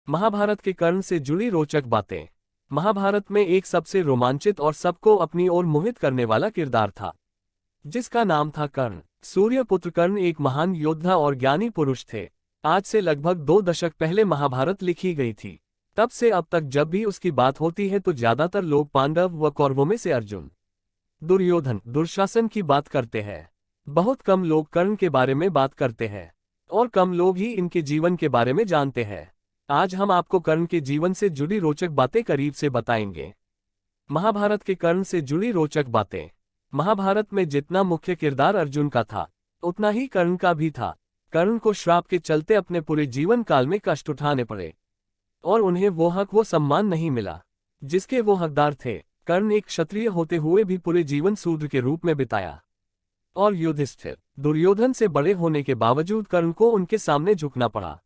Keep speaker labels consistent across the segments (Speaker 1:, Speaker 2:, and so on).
Speaker 1: महाभारत के कर्ण से जुड़ी रोचक बातें। महाभारत में एक सबसे रोमांचित और सबको अपनी ओर मोहित करने वाला किरदार था, जिसका नाम था कर्ण। सूर्यपुत्र कर्ण एक महान योद्धा और ज्ञानी पुरुष थे। आज से लगभग 2 दशक पहले महाभारत लिखी गई थी। तब से अब तक जब भी उसकी बात होती है तो ज्यादातर लोग पांडव व कौरवों में से अर्जुन, दुर्योधन, दुशासन की बात करते हैं। बहुत कम लोग कर्ण के बारे में बात करते हैं और कम लोग ही इनके जीवन के बारे में जानते हैं। आज हम आपको कर्ण के जीवन से जुड़ी रोचक बातें करीब से बताएंगे। महाभारत के कर्ण से जुड़ी रोचक बातें। महाभारत में जितना मुख्य किरदार अर्जुन का था, उतना ही कर्ण का भी था। कर्ण को श्राप के चलते अपने पूरे जीवन काल में कष्ट उठाने पड़े और उन्हें वो हक व सम्मान नहीं मिला जिसके वो हकदार थे। कर्ण एक क्षत्रिय होते हुए भी पूरे जीवन शूद्र के रूप में बिताया और युधिष्ठिर, दुर्योधन से बड़े होने के बावजूद कर्ण को उनके सामने झुकना पड़ा।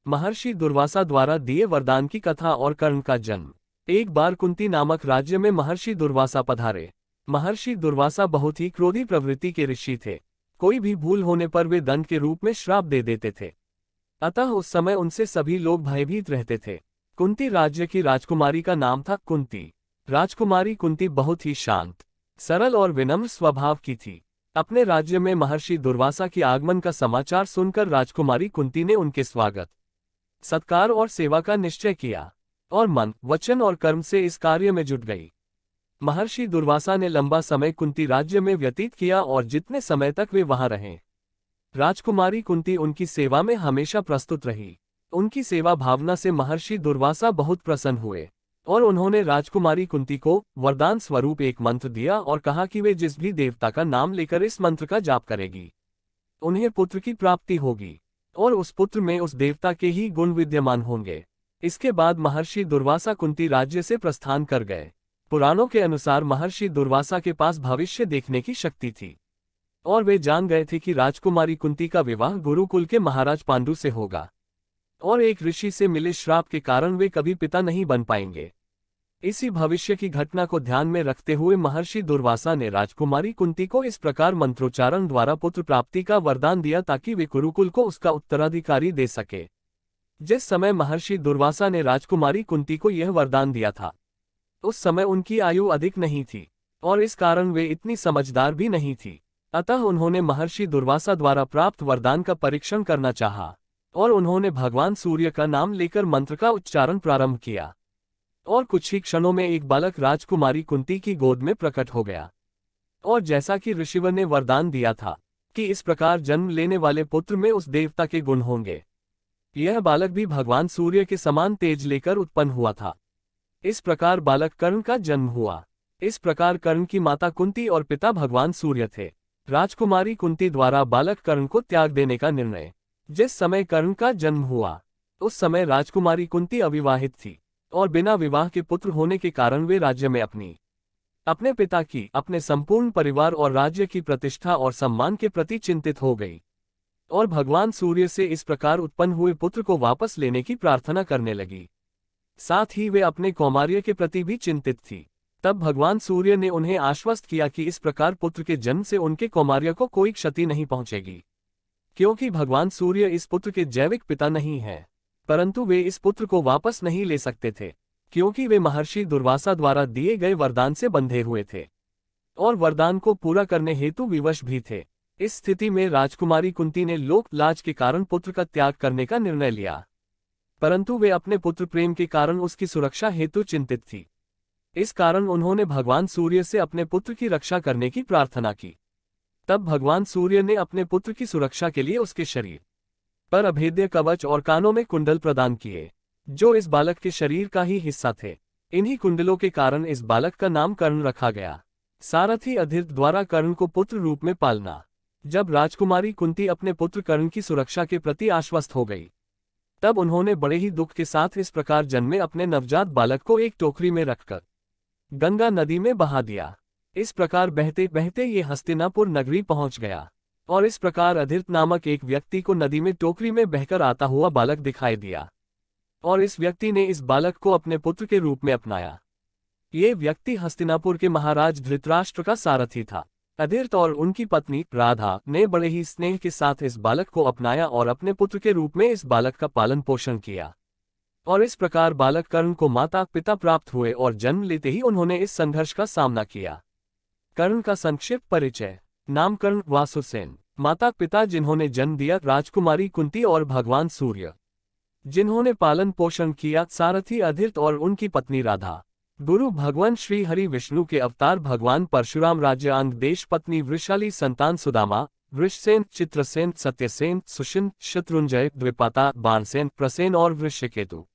Speaker 1: महर्षि दुर्वासा द्वारा दिए वरदान की कथा और कर्ण का जन्म। एक बार कुंती नामक राज्य में महर्षि दुर्वासा पधारे। महर्षि दुर्वासा बहुत ही क्रोधी प्रवृत्ति के ऋषि थे। कोई भी भूल होने पर वे दंड के रूप में श्राप दे देते थे। अतः उस समय उनसे सभी लोग भयभीत रहते थे। कुंती राज्य की राजकुमारी का नाम था कुंती। राजकुमारी कुंती बहुत ही शांत, सरल और विनम्र स्वभाव की थी। अपने राज्य में महर्षि दुर्वासा के आगमन का समाचार सुनकर राजकुमारी कुंती ने उनके स्वागत, सत्कार और सेवा का निश्चय किया और मन, वचन और कर्म से इस कार्य में जुट गई। महर्षि दुर्वासा ने लंबा समय कुंती राज्य में व्यतीत किया और जितने समय तक वे वहां रहे, राजकुमारी कुंती उनकी सेवा में हमेशा प्रस्तुत रही। उनकी सेवा भावना से महर्षि दुर्वासा बहुत प्रसन्न हुए और उन्होंने राजकुमारी कुंती को वरदान स्वरूप एक मंत्र दिया और कहा कि वे जिस भी देवता का नाम लेकर इस मंत्र का जाप करेगी, उन्हें पुत्र की प्राप्ति होगी और उस पुत्र में उस देवता के ही गुण विद्यमान होंगे। इसके बाद महर्षि दुर्वासा कुंती राज्य से प्रस्थान कर गए। पुराणों के अनुसार महर्षि दुर्वासा के पास भविष्य देखने की शक्ति थी और वे जान गए थे कि राजकुमारी कुंती का विवाह गुरुकुल के महाराज पांडु से होगा और एक ऋषि से मिले श्राप के कारण वे कभी पिता नहीं बन पाएंगे। इसी भविष्य की घटना को ध्यान में रखते हुए महर्षि दुर्वासा ने राजकुमारी कुंती को इस प्रकार मंत्रोच्चारण द्वारा पुत्र प्राप्ति का वरदान दिया ताकि वे कुरुकुल को उसका उत्तराधिकारी दे सके। जिस समय महर्षि दुर्वासा ने राजकुमारी कुंती को यह वरदान दिया था, उस समय उनकी आयु अधिक नहीं थी और इस कारण वे इतनी समझदार भी नहीं थी। अतः उन्होंने महर्षि दुर्वासा द्वारा प्राप्त वरदान का परीक्षण करना चाहा और उन्होंने भगवान सूर्य का नाम लेकर मंत्र का उच्चारण प्रारंभ किया और कुछ ही क्षणों में एक बालक राजकुमारी कुंती की गोद में प्रकट हो गया। और जैसा कि ऋषिवर ने वरदान दिया था कि इस प्रकार जन्म लेने वाले पुत्र में उस देवता के गुण होंगे, यह बालक भी भगवान सूर्य के समान तेज लेकर उत्पन्न हुआ था। इस प्रकार बालक कर्ण का जन्म हुआ। इस प्रकार कर्ण की माता कुंती और पिता भगवान सूर्य थे। राजकुमारी कुंती द्वारा बालक कर्ण को त्याग देने का निर्णय। जिस समय कर्ण का जन्म हुआ, उस समय राजकुमारी कुंती अविवाहित थी और बिना विवाह के पुत्र होने के कारण वे राज्य में अपने पिता की, अपने संपूर्ण परिवार और राज्य की प्रतिष्ठा और सम्मान के प्रति चिंतित हो गई और भगवान सूर्य से इस प्रकार उत्पन्न हुए पुत्र को वापस लेने की प्रार्थना करने लगी। साथ ही वे अपने कौमार्य के प्रति भी चिंतित थी। तब भगवान सूर्य ने उन्हें आश्वस्त किया कि इस प्रकार पुत्र के जन्म से उनके कौमार्य को कोई क्षति नहीं पहुंचेगी, क्योंकि भगवान सूर्य इस पुत्र के जैविक पिता नहीं है। परंतु वे इस पुत्र को वापस नहीं ले सकते थे, क्योंकि वे महर्षि दुर्वासा द्वारा दिए गए वरदान से बंधे हुए थे और वरदान को पूरा करने हेतु विवश भी थे। इस स्थिति में राजकुमारी कुंती ने लोक लाज के कारण पुत्र का त्याग करने का निर्णय लिया, परंतु वे अपने पुत्र प्रेम के कारण उसकी सुरक्षा हेतु चिंतित थी। इस कारण उन्होंने भगवान सूर्य से अपने पुत्र की रक्षा करने की प्रार्थना की। तब भगवान सूर्य ने अपने पुत्र की सुरक्षा के लिए उसके शरीर पर अभेद्य कवच और कानों में कुंडल प्रदान किए, जो इस बालक के शरीर का ही हिस्सा थे। इन्हीं कुंडलों के कारण इस बालक का नाम कर्ण रखा गया। सारथी अधीर द्वारा कर्ण को पुत्र रूप में पालना। जब राजकुमारी कुंती अपने पुत्र कर्ण की सुरक्षा के प्रति आश्वस्त हो गई, तब उन्होंने बड़े ही दुख के साथ इस प्रकार जन्मे अपने नवजात बालक को एक टोकरी में रखकर गंगा नदी में बहा दिया। इस प्रकार बहते बहते ये हस्तिनापुर नगरी पहुंच गया और इस प्रकार अधीर्त नामक एक व्यक्ति को नदी में टोकरी में बहकर आता हुआ बालक दिखाई दिया और इस व्यक्ति ने इस बालक को अपने पुत्र के रूप में अपनाया। ये व्यक्ति हस्तिनापुर के महाराज धृतराष्ट्र का सारथी था। अधीर्त और उनकी पत्नी राधा ने बड़े ही स्नेह के साथ इस बालक को अपनाया और अपने पुत्र के रूप में इस बालक का पालन पोषण किया। और इस प्रकार बालक कर्ण को माता पिता प्राप्त हुए और जन्म लेते ही उन्होंने इस संघर्ष का सामना किया। कर्ण का संक्षिप्त परिचय। नाम कर्ण वासुसेन। माता पिता जिन्होंने जन्म दिया राजकुमारी कुंती और भगवान सूर्य। जिन्होंने पालन पोषण किया सारथी अधिरथ और उनकी पत्नी राधा। गुरु भगवान श्री हरि विष्णु के अवतार भगवान परशुराम। राज्य अंग देश पत्नी वृषाली संतान सुदामा वृषसेन चित्रसेन सत्यसेन सुशिन शत्रुंजय द्विपाता बाणसेन प्रसेन और वृषकेतु।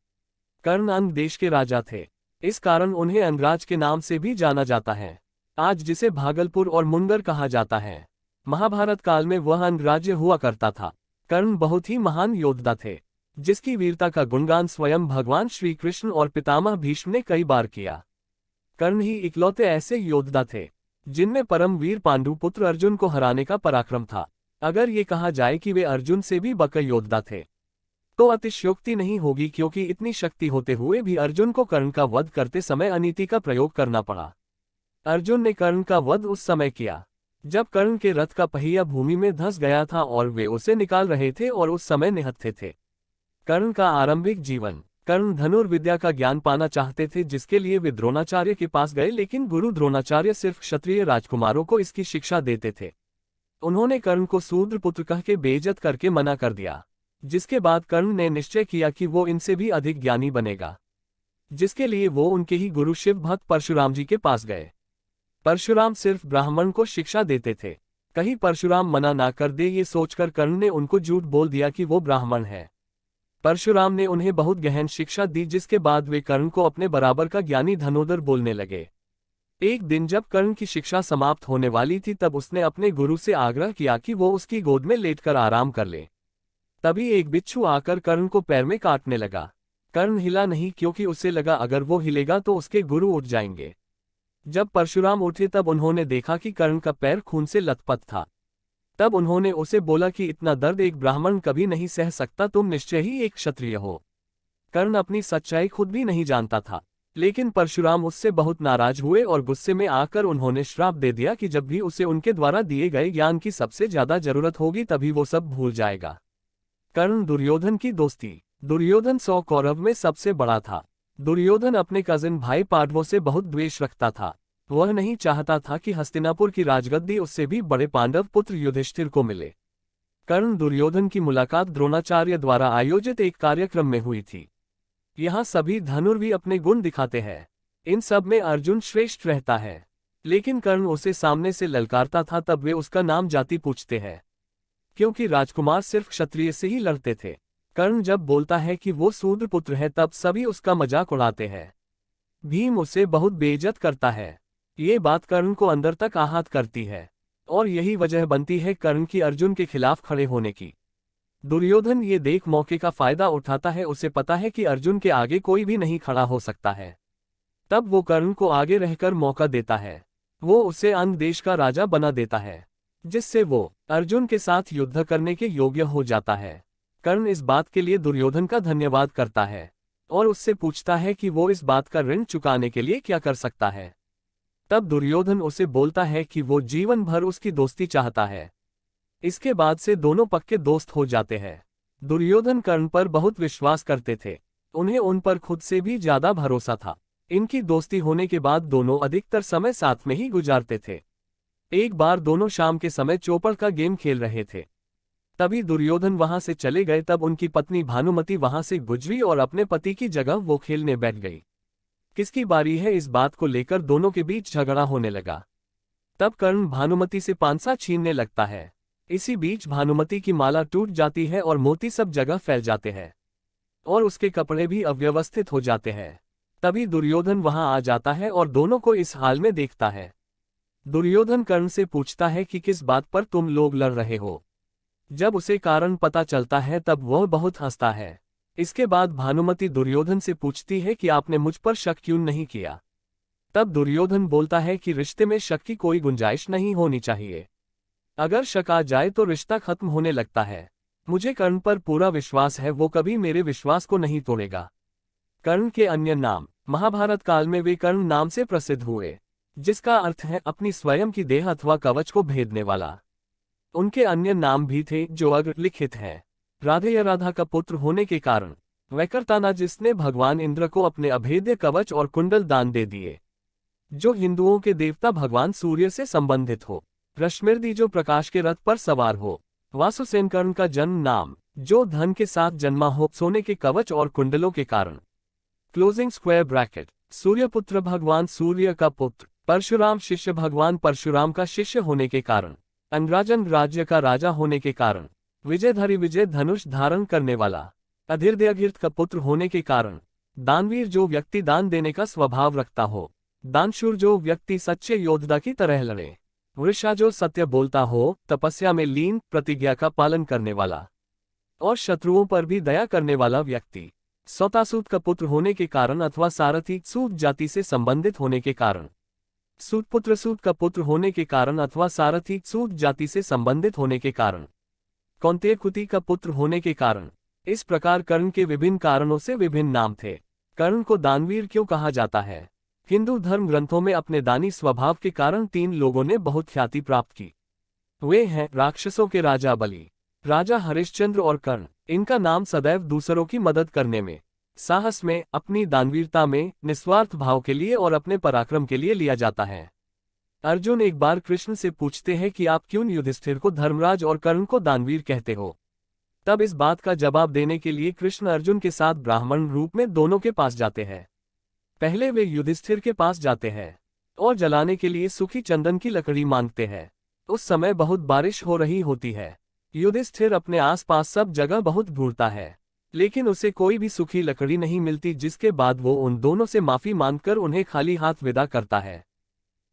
Speaker 1: कर्ण अंग देश के राजा थे, इस कारण उन्हें अंगराज के नाम से भी जाना जाता है, आज जिसे भागलपुर और मुंगर कहा जाता है। महाभारत काल में वह अंगराज्य हुआ करता था। कर्ण बहुत ही महान योद्धा थे, जिसकी वीरता का गुणगान स्वयं भगवान श्री कृष्ण और पितामह भीष्म ने कई बार किया। कर्ण ही इकलौते ऐसे योद्धा थे जिनमें परम वीर पांडु पुत्र अर्जुन को हराने का पराक्रम था। अगर ये कहा जाए कि वे अर्जुन से भी बड़े योद्धा थे तो अतिशयोक्ति नहीं होगी, क्योंकि इतनी शक्ति होते हुए भी अर्जुन को कर्ण का वध करते समय अनीति का प्रयोग करना पड़ा। अर्जुन ने कर्ण का वध उस समय किया जब कर्ण के रथ का पहिया भूमि में धंस गया था और वे उसे निकाल रहे थे और उस समय निहत्थे थे। कर्ण का आरंभिक जीवन। कर्ण धनुर्विद्या का ज्ञान पाना चाहते थे, जिसके लिए वे द्रोणाचार्य के पास गए, लेकिन गुरु द्रोणाचार्य सिर्फ क्षत्रिय राजकुमारों को इसकी शिक्षा देते थे। उन्होंने कर्ण को शूद्र पुत्र कह के बेइज्जत करके मना कर दिया, जिसके बाद कर्ण ने निश्चय किया कि वो इनसे भी अधिक ज्ञानी बनेगा, जिसके लिए वो उनके ही गुरु शिव भक्त परशुराम जी के पास गए। परशुराम सिर्फ ब्राह्मण को शिक्षा देते थे, कहीं परशुराम मना ना कर दे, ये सोचकर कर्ण ने उनको झूठ बोल दिया कि वो ब्राह्मण है। परशुराम ने उन्हें बहुत गहन शिक्षा दी, जिसके बाद वे कर्ण को अपने बराबर का ज्ञानी धनुर्धर बोलने लगे। एक दिन जब कर्ण की शिक्षा समाप्त होने वाली थी, तब उसने अपने गुरु से आग्रह किया कि वो उसकी गोद में लेटकर आराम कर ले। तभी एक बिच्छू आकर कर्ण को पैर में काटने लगा। कर्ण हिला नहीं, क्योंकि उसे लगा अगर वो हिलेगा तो उसके गुरु उठ जाएंगे। जब परशुराम उठे तब उन्होंने देखा कि कर्ण का पैर खून से लथपथ था। तब उन्होंने उसे बोला कि इतना दर्द एक ब्राह्मण कभी नहीं सह सकता, तुम निश्चय ही एक क्षत्रिय हो। कर्ण अपनी सच्चाई खुद भी नहीं जानता था, लेकिन परशुराम उससे बहुत नाराज हुए और गुस्से में आकर उन्होंने श्राप दे दिया कि जब भी उसे उनके द्वारा दिए गए ज्ञान की सबसे ज्यादा जरूरत होगी तभी वो सब भूल जाएगा। कर्ण दुर्योधन की दोस्ती। दुर्योधन 100 कौरव में सबसे बड़ा था। दुर्योधन अपने कजिन भाई पांडवों से बहुत द्वेष रखता था। वह नहीं चाहता था कि हस्तिनापुर की राजगद्दी उससे भी बड़े पांडव पुत्र युधिष्ठिर को मिले। कर्ण दुर्योधन की मुलाकात द्रोणाचार्य द्वारा आयोजित एक कार्यक्रम में हुई थी। यहाँ सभी धनुर्वी अपने गुण दिखाते हैं। इन सब में अर्जुन श्रेष्ठ रहता है, लेकिन कर्ण उसे सामने से ललकारता था तब वे उसका नाम जाति पूछते हैं, क्योंकि राजकुमार सिर्फ क्षत्रिय से ही लड़ते थे। कर्ण जब बोलता है कि वो शूद्र पुत्र है तब सभी उसका मजाक उड़ाते हैं। भीम उसे बहुत बेइज्जत करता है। ये बात कर्ण को अंदर तक आहत करती है और यही वजह बनती है कर्ण की अर्जुन के खिलाफ खड़े होने की। दुर्योधन ये देख मौके का फायदा उठाता है, उसे पता है कि अर्जुन के आगे कोई भी नहीं खड़ा हो सकता है। तब वो कर्ण को आगे रहकर मौका देता है। वो उसे अंग देश का राजा बना देता है, जिससे वो अर्जुन के साथ युद्ध करने के योग्य हो जाता है। कर्ण इस बात के लिए दुर्योधन का धन्यवाद करता है और उससे पूछता है कि वो इस बात का ऋण चुकाने के लिए क्या कर सकता है। तब दुर्योधन उसे बोलता है कि वो जीवन भर उसकी दोस्ती चाहता है। इसके बाद से दोनों पक्के दोस्त हो जाते हैं। दुर्योधन कर्ण पर बहुत विश्वास करते थे, उन्हें उन पर खुद से भी ज्यादा भरोसा था। इनकी दोस्ती होने के बाद दोनों अधिकतर समय साथ में ही गुजारते थे। एक बार दोनों शाम के समय चौपड़ का गेम खेल रहे थे, तभी दुर्योधन वहां से चले गए। तब उनकी पत्नी भानुमति वहां से गुजरी और अपने पति की जगह वो खेलने बैठ गई। किसकी बारी है, इस बात को लेकर दोनों के बीच झगड़ा होने लगा। तब कर्ण भानुमति से पांसा छीनने लगता है। इसी बीच भानुमति की माला टूट जाती है और मोती सब जगह फैल जाते हैं और उसके कपड़े भी अव्यवस्थित हो जाते हैं। तभी दुर्योधन वहां आ जाता है और दोनों को इस हाल में देखता है। दुर्योधन कर्ण से पूछता है कि किस बात पर तुम लोग लड़ रहे हो। जब उसे कारण पता चलता है तब वह बहुत हंसता है। इसके बाद भानुमति दुर्योधन से पूछती है कि आपने मुझ पर शक क्यों नहीं किया। तब दुर्योधन बोलता है कि रिश्ते में शक की कोई गुंजाइश नहीं होनी चाहिए। अगर शक आ जाए तो रिश्ता खत्म होने लगता है। मुझे कर्ण पर पूरा विश्वास है, वो कभी मेरे विश्वास को नहीं तोड़ेगा। कर्ण के अन्य नाम। महाभारत काल में वे कर्ण नाम से प्रसिद्ध हुए, जिसका अर्थ है अपनी स्वयं की देह अथवा कवच को भेदने वाला। उनके अन्य नाम भी थे जो अग्र लिखित हैं। राधेय राधा का पुत्र होने के कारण वैकर्ताना जिसने भगवान इंद्र को अपने अभेद्य कवच और कुंडल दान दे दिए, जो हिंदुओं के देवता भगवान सूर्य से संबंधित हो। रश्मिर्दी जो प्रकाश के रथ पर सवार हो। वासुसेन कर्ण का जन्म नाम, जो धन के साथ जन्मा हो, सोने के कवच और कुंडलों के कारण। Closing square bracket. सूर्यपुत्र भगवान सूर्य का पुत्र। परशुराम शिष्य भगवान परशुराम का शिष्य होने के कारण। अंगराजन राज्य का राजा होने के कारण। विजयधारी विजय धनुष धारण करने वाला। अधीर्दयघीर्त का पुत्र होने के कारण। दानवीर जो व्यक्ति दान देने का स्वभाव रखता हो। दानशूर जो व्यक्ति सच्चे योद्धा की तरह लड़े। वृषा जो सत्य बोलता हो, तपस्या में लीन, प्रतिज्ञा का पालन करने वाला और शत्रुओं पर भी दया करने वाला व्यक्ति। सौतासूत का पुत्र होने के कारण अथवा सारथी सूत जाति से संबंधित होने के कारण। सूतपुत्र सूत का पुत्र होने के कारण अथवा सारथी सूत जाति से संबंधित होने के कारण। कौंतेय कुति का पुत्र होने के कारण। इस प्रकार कर्ण के विभिन्न कारणों से विभिन्न नाम थे। कर्ण को दानवीर क्यों कहा जाता है? हिंदू धर्म ग्रंथों में अपने दानी स्वभाव के कारण 3 लोगों ने बहुत ख्याति प्राप्त की। वे हैं राक्षसों के राजा बलि, राजा हरिश्चंद्र और कर्ण। इनका नाम सदैव दूसरों की मदद करने में, साहस में, अपनी दानवीरता में, निस्वार्थ भाव के लिए और अपने पराक्रम के लिए लिया जाता है। अर्जुन एक बार कृष्ण से पूछते हैं कि आप क्यों युधिष्ठिर को धर्मराज और कर्ण को दानवीर कहते हो? तब इस बात का जवाब देने के लिए कृष्ण अर्जुन के साथ ब्राह्मण रूप में दोनों के पास जाते हैं। पहले वे युधिष्ठिर के पास जाते हैं और जलाने के लिए सूखी चंदन की लकड़ी मांगते हैं। उस समय बहुत बारिश हो रही होती है। युधिष्ठिर अपने आसपास सब जगह बहुत ढूंढता है, लेकिन उसे कोई भी सूखी लकड़ी नहीं मिलती, जिसके बाद वो उन दोनों से माफी मांगकर उन्हें खाली हाथ विदा करता है।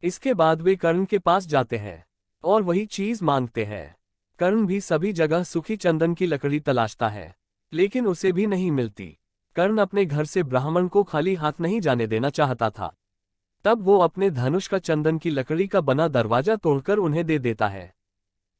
Speaker 1: इसके बाद वे कर्ण के पास जाते हैं और वही चीज मांगते हैं। कर्ण भी सभी जगह सूखी चंदन की लकड़ी तलाशता है, लेकिन उसे भी नहीं मिलती। कर्ण अपने घर से ब्राह्मण को खाली हाथ नहीं जाने देना चाहता था। तब वो अपने धनुष का चंदन की लकड़ी का बना दरवाजा तोड़कर उन्हें दे देता है।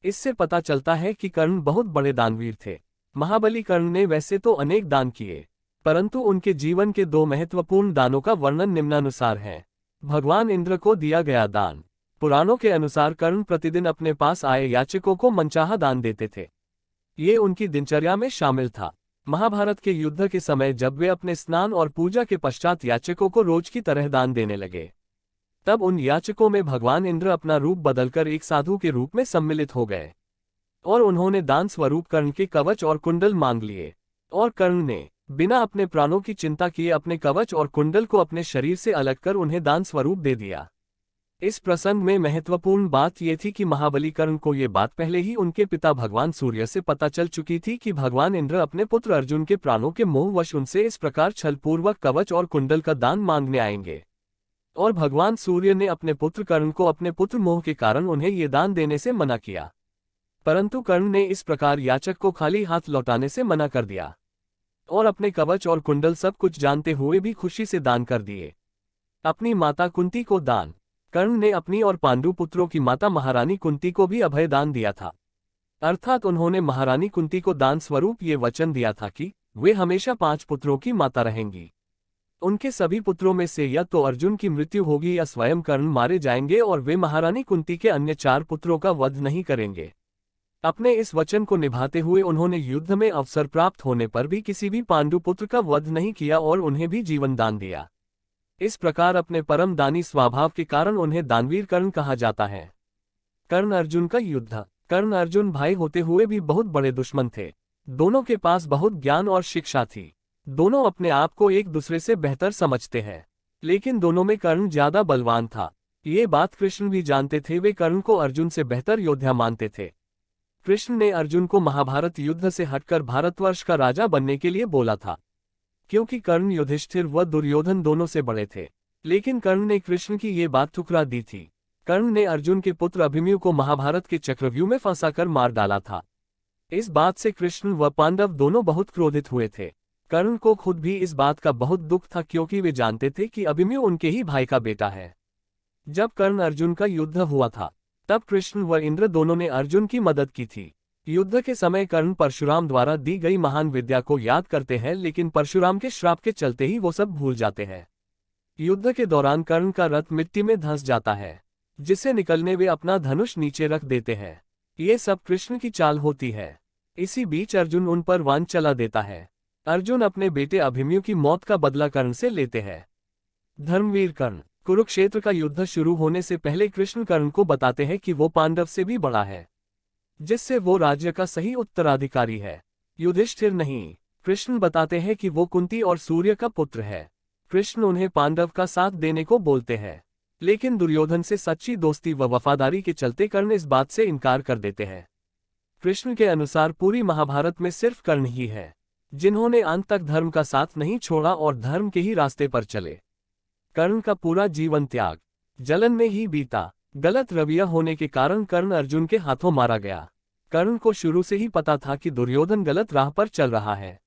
Speaker 1: इससे पता चलता है कि कर्ण बहुत बड़े दानवीर थे। महाबली कर्ण ने वैसे तो अनेक दान किए, परंतु उनके जीवन के 2 महत्वपूर्ण दानों का वर्णन निम्नानुसार है। भगवान इंद्र को दिया गया दान। पुराणों के अनुसार कर्ण प्रतिदिन अपने पास आए याचकों को मनचाहा दान देते थे। ये उनकी दिनचर्या में शामिल था। महाभारत के युद्ध के समय जब वे अपने स्नान और पूजा के पश्चात याचकों को रोज की तरह दान देने लगे, तब उन याचकों में भगवान इंद्र अपना रूप बदलकर एक साधु के रूप में सम्मिलित हो गए और उन्होंने दान स्वरूप कर्ण के कवच और कुंडल मांग लिए। और कर्ण ने बिना अपने प्राणों की चिंता किए अपने कवच और कुंडल को अपने शरीर से अलग कर उन्हें दान स्वरूप दे दिया। इस प्रसंग में महत्वपूर्ण बात यह थी कि महाबली कर्ण को ये बात पहले ही उनके पिता भगवान सूर्य से पता चल चुकी थी कि भगवान इंद्र अपने पुत्र अर्जुन के प्राणों के मोहवश उनसे इस प्रकार छलपूर्वक कवच और कुंडल का दान मांगने आएंगे। और भगवान सूर्य ने अपने पुत्र कर्ण को अपने पुत्र मोह के कारण उन्हें ये दान देने से मना किया, परंतु कर्ण ने इस प्रकार याचक को खाली हाथ लौटाने से मना कर दिया और अपने कवच और कुंडल सब कुछ जानते हुए भी खुशी से दान कर दिए। अपनी माता कुंती को दान। कर्ण ने अपनी और पांडु पुत्रों की माता महारानी कुंती को भी अभय दान दिया था, अर्थात उन्होंने महारानी कुंती को दान स्वरूप ये वचन दिया था कि वे हमेशा 5 पुत्रों की माता रहेंगी। उनके सभी पुत्रों में से या तो अर्जुन की मृत्यु होगी या स्वयं कर्ण मारे जाएंगे और वे महारानी कुंती के अन्य 4 पुत्रों का वध नहीं करेंगे। अपने इस वचन को निभाते हुए उन्होंने युद्ध में अवसर प्राप्त होने पर भी किसी भी पांडु पुत्र का वध नहीं किया और उन्हें भी जीवन दान दिया। इस प्रकार अपने परम दानी स्वभाव के कारण उन्हें दानवीर कर्ण कहा जाता है। कर्ण अर्जुन का युद्ध। कर्ण अर्जुन भाई होते हुए भी बहुत बड़े दुश्मन थे। दोनों के पास बहुत ज्ञान और शिक्षा थी। दोनों अपने आप को एक दूसरे से बेहतर समझते हैं, लेकिन दोनों में कर्ण ज्यादा बलवान था। ये बात कृष्ण भी जानते थे। वे कर्ण को अर्जुन से बेहतर योद्धा मानते थे। कृष्ण ने अर्जुन को महाभारत युद्ध से हटकर भारतवर्ष का राजा बनने के लिए बोला था, क्योंकि कर्ण युधिष्ठिर व दुर्योधन दोनों से बड़े थे। लेकिन कर्ण ने कृष्ण की ये बात ठुकरा दी थी। कर्ण ने अर्जुन के पुत्र अभिमन्यु को महाभारत के चक्रव्यूह में फंसाकर मार डाला था। इस बात से कृष्ण व पांडव दोनों बहुत क्रोधित हुए थे। कर्ण को खुद भी इस बात का बहुत दुख था, क्योंकि वे जानते थे कि अभिमन्यु उनके ही भाई का बेटा है। जब कर्ण अर्जुन का युद्ध हुआ था, तब कृष्ण व इंद्र दोनों ने अर्जुन की मदद की थी। युद्ध के समय कर्ण परशुराम द्वारा दी गई महान विद्या को याद करते हैं, लेकिन परशुराम के श्राप के चलते ही वो सब भूल जाते हैं। युद्ध के दौरान कर्ण का रथ मिट्टी में धंस जाता है, जिससे निकलने वे अपना धनुष नीचे रख देते हैं। ये सब कृष्ण की चाल होती है। इसी बीच अर्जुन उन पर वान चला देता है। अर्जुन अपने बेटे अभिमन्यु की मौत का बदला कर्ण से लेते हैं। धर्मवीर कर्ण। कुरुक्षेत्र का युद्ध शुरू होने से पहले कृष्ण कर्ण को बताते हैं कि वो पांडव से भी बड़ा है, जिससे वो राज्य का सही उत्तराधिकारी है। युधिष्ठिर नहीं, कृष्ण बताते हैं कि वो कुंती और सूर्य का पुत्र है। कृष्ण उन्हें पांडव का साथ देने को बोलते हैं, लेकिन दुर्योधन से सच्ची दोस्ती व वफादारी के चलते कर्ण इस बात से इनकार कर देते हैं। कृष्ण के अनुसार पूरी महाभारत में सिर्फ कर्ण ही है जिन्होंने अंत तक धर्म का साथ नहीं छोड़ा और धर्म के ही रास्ते पर चले। कर्ण का पूरा जीवन त्याग, जलन में ही बीता। गलत रवैया होने के कारण कर्ण अर्जुन के हाथों मारा गया। कर्ण को शुरू से ही पता था कि दुर्योधन गलत राह पर चल रहा है।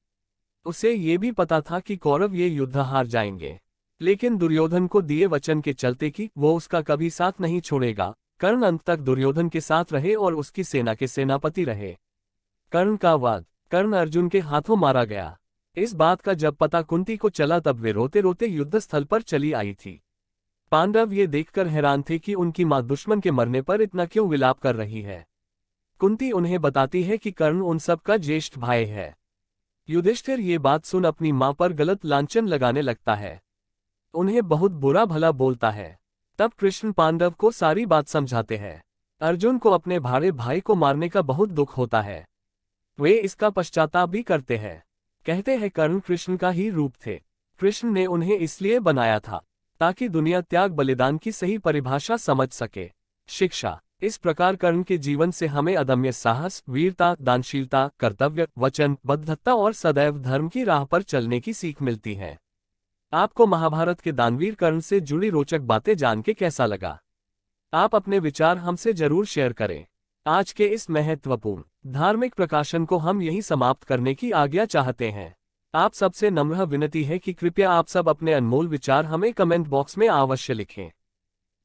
Speaker 1: उसे ये भी पता था कि कौरव ये युद्ध हार जाएंगे, लेकिन दुर्योधन को दिए वचन के चलते कि वो उसका कभी साथ नहीं छोड़ेगा, कर्ण अंत तक दुर्योधन के साथ रहे और उसकी सेना के सेनापति रहे। कर्ण का वध। कर्ण अर्जुन के हाथों मारा गया। इस बात का जब पता कुंती को चला तब वे रोते रोते युद्ध स्थल पर चली आई थी। पांडव ये देखकर हैरान थे कि उनकी मां दुश्मन के मरने पर इतना क्यों विलाप कर रही है। कुंती उन्हें बताती है कि कर्ण उन सब का ज्येष्ठ भाई है। युधिष्ठिर ये बात सुन अपनी मां पर गलत लांछन लगाने लगता है, उन्हें बहुत बुरा भला बोलता है। तब कृष्ण पांडव को सारी बात समझाते हैं। अर्जुन को अपने भाड़े भाई को मारने का बहुत दुख होता है। वे इसका पश्चाताप भी करते हैं। कहते हैं कर्ण कृष्ण का ही रूप थे। कृष्ण ने उन्हें इसलिए बनाया था ताकि दुनिया त्याग बलिदान की सही परिभाषा समझ सके। शिक्षा। इस प्रकार कर्ण के जीवन से हमें अदम्य साहस, वीरता, दानशीलता, कर्तव्य, वचनबद्धता और सदैव धर्म की राह पर चलने की सीख मिलती है। आपको महाभारत के दानवीर कर्ण से जुड़ी रोचक बातें जान के कैसा लगा? आप अपने विचार हमसे जरूर शेयर करें। आज के इस महत्वपूर्ण धार्मिक प्रकाशन को हम यहीं समाप्त करने की आज्ञा चाहते हैं। आप सबसे नम्र विनती है कि कृपया आप सब अपने अनमोल विचार हमें कमेंट बॉक्स में अवश्य लिखें।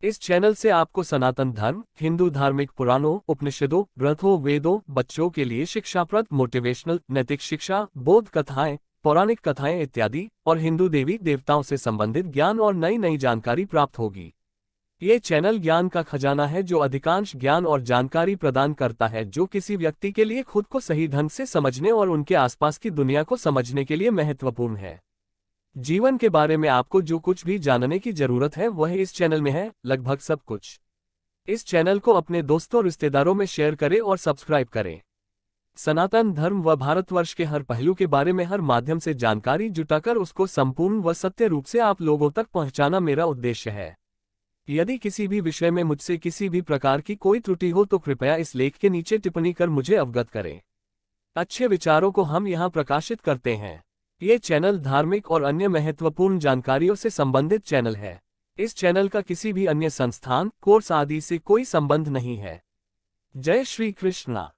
Speaker 1: इस चैनल से आपको सनातन धर्म, हिंदू धार्मिक पुराणों, उपनिषदों, ग्रंथों, वेदों, बच्चों के लिए शिक्षाप्रद, मोटिवेशनल, नैतिक शिक्षा, बोध कथाएं, पौराणिक कथाएं इत्यादि और हिंदू देवी देवताओं से संबंधित ज्ञान और नई नई जानकारी प्राप्त होगी। ये चैनल ज्ञान का खजाना है जो अधिकांश ज्ञान और जानकारी प्रदान करता है जो किसी व्यक्ति के लिए खुद को सही ढंग से समझने और उनके आसपास की दुनिया को समझने के लिए महत्वपूर्ण है। जीवन के बारे में आपको जो कुछ भी जानने की जरूरत है वह इस चैनल में है, लगभग सब कुछ। इस चैनल को अपने दोस्तों रिश्तेदारों में शेयर करें और सब्सक्राइब करें। सनातन धर्म व भारतवर्ष के हर पहलू के बारे में हर माध्यम से जानकारी जुटाकर उसको संपूर्ण व सत्य रूप से आप लोगों तक पहुंचाना मेरा उद्देश्य है। यदि किसी भी विषय में मुझसे किसी भी प्रकार की कोई त्रुटि हो तो कृपया इस लेख के नीचे टिप्पणी कर मुझे अवगत करें। अच्छे विचारों को हम यहाँ प्रकाशित करते हैं। ये चैनल धार्मिक और अन्य महत्वपूर्ण जानकारियों से संबंधित चैनल है। इस चैनल का किसी भी अन्य संस्थान, कोर्स आदि से कोई संबंध नहीं है। जय श्री कृष्णा।